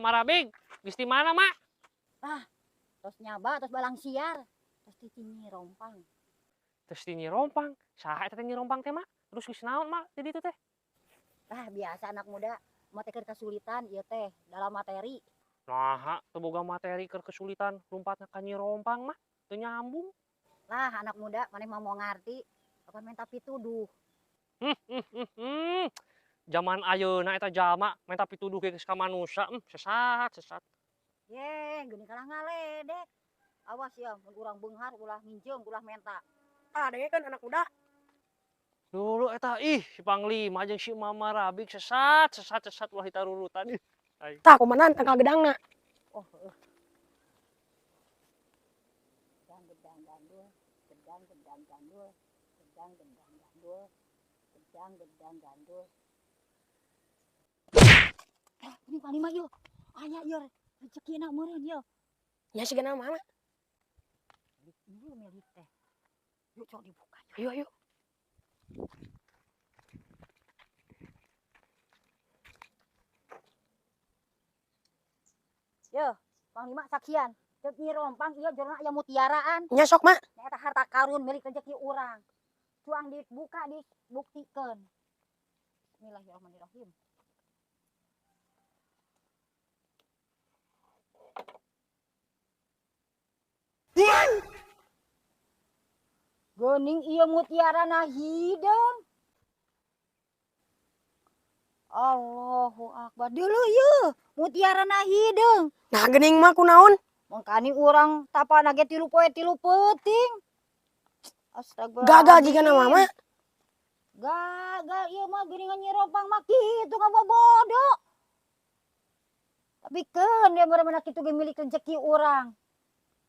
Marabig, geus di mana, Mak? Terus nyaba, terus balang siar, terus ditinyi rompang. Terus di Nyirompang. Saha eta teh Nyirompang teh, Mak? Terus geus naon, Mak? Jadi itu teh. Biasa anak muda, mah teh keur kesulitan ieu teh dalam materi. Naha, teu boga materi keur kesulitan lompatna ka Nyirompang mah, teu nyambung. Anak muda, maneh mah mau ngarti, apa minta pituduh. Zaman ayeuna eta jalma menta pituduh ge ka manusia, sesat. Geuning kalah ngaledek. Awas ya, mun urang beunghar ulah minjeung, ulah menta. Denge kan anak muda. Dulu eta si Panglima jeung si Mama Rabik sesat ulah ditarurutan. Tah komandan tangkal gedangna. Gedang gandul, gedang gandul, gedang gandul, gedang gandul. Ini Panglima yuk. Aya yuk, rezekina meureun yuk. Nya sigana mah. Ini milik teh. Yuk coba dibuka. Ayo. Yo, Panglima sakian. Ceuk Nyirompang ieu jorona aya mutiaraan. Nya sok mah. Nya eta harta karun milik rezeki urang. Cuang dibuka dibuktikeun. Bismillahirrahmanirrahim. Geuning ieu mutiarana hideung. Allahu Akbar. Deuleu ieu mutiarana hideung. Nah geuning mah kunaon? Mangkani urang tapana ge 3 poe 3 peuting. Astagfirullah. Gagal jigana mah. Gagal ieu mah geuningan Nyirompang mah kitu bodoh. Tapi keun dia bener-bener kitu ge milik rezeki urang.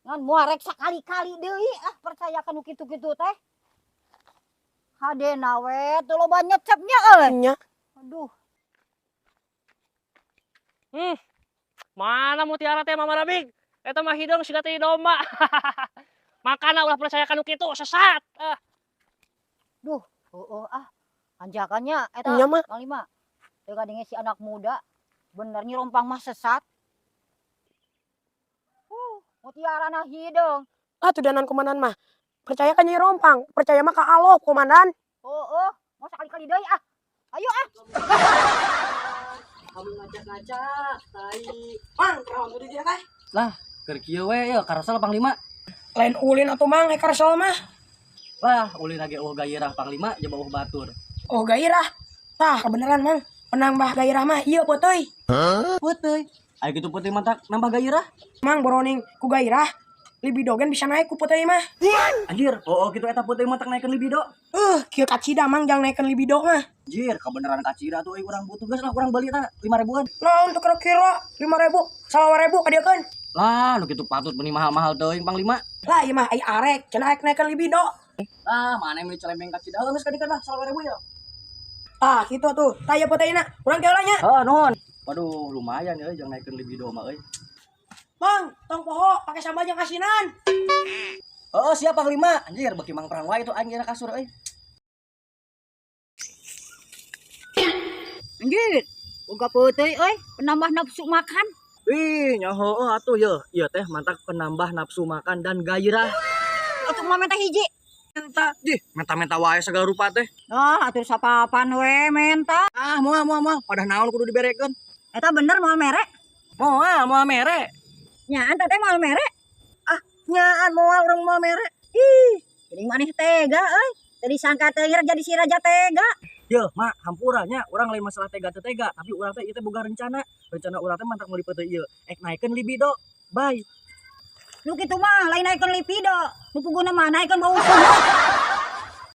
Ngan moal rek sakali-kali deui percayakan kitu-kitu teh. Hadena we teu loba nyecepnya euy. Nya. Aduh. Mana mutiara teh Mama Rabik? Eta mah hidung siga teh domba. Makana ulah percayakan kitu sesat. Duh, anjakannya eta Nya mah. Panglima. Teu kadenge si anak muda bener Nyirompang mah sesat. Mutiarana hideung. Tudanan komandan mah. Percaya ka Nyirompang, percaya mah ka Allah komandan. Mau sekali-kali deui Ayo Kamu ngacak-ngacak, tai. Mang, naon tadi dia teh? Lah, keur kieu we ya Karsel Panglima. Lain ulin atuh mang Karsel mah. Lah, ulin lagi gairah Panglima jeung bauh batur. Oh gairah. Tah kebenaran mang. Penambah gairah mah ieu peutuy. Peutuy. Aya kitu peutuy mah nambah gairah. Mang boroning ku gairah. Libido gen bisa naik ku peutuy mah. Anjir, kitu eta peutuy mah naikeun libido. Kieu kacida mang jang naikeun libido mah. Anjir, kebenaran kacida tuh urang butuh geus lah urang beli eta 5.000-an. Naon teu kira-kira 5.000, 20.000 ka dieu keun. Lah, nu kitu patut beli mahal-mahal teuing Panglima. Lah ieu mah ai arek, cenah naikeun libido. Mana meuli celempeng kacida geus kadikeun lah 20.000 ya. Kitu tuh. Tah ieu peutuy na, urang teh nya. Nuhun. Waduh, lumayan ya jeung naikeun libido mah euy. Mang, tong poho pakai sambal jeung asinan. Siap Panglima. Anjir, beki mang perang wae itu anjir kasur euy. Anjir, boga peutuy euy, penambah nafsu makan. Wih, nya heueuh atuh ye. Ieu teh mantak penambah nafsu makan dan gairah. Atuh mah menta hiji. Menta wae segala rupa teh. Atuh sapapan we menta. Moal. Padah naon kudu diberekeun. Eta bener moal merek. Moal mere. Nyaan teh moal merek. Nyaan moal urang moal mere. Geuning maneh tega euy. Teu disangka teh jadi si raja tega. Ye, mak, hampura nya urang lain masalah tega teu tega, tapi urang teh ieu teh boga rencana. Rencana urang teh mantak meuli peutuy ieu, naikeun libido. Bye. Nu kitu mah lain naikeun libido. Nu puguna mah naikeun bau sumut.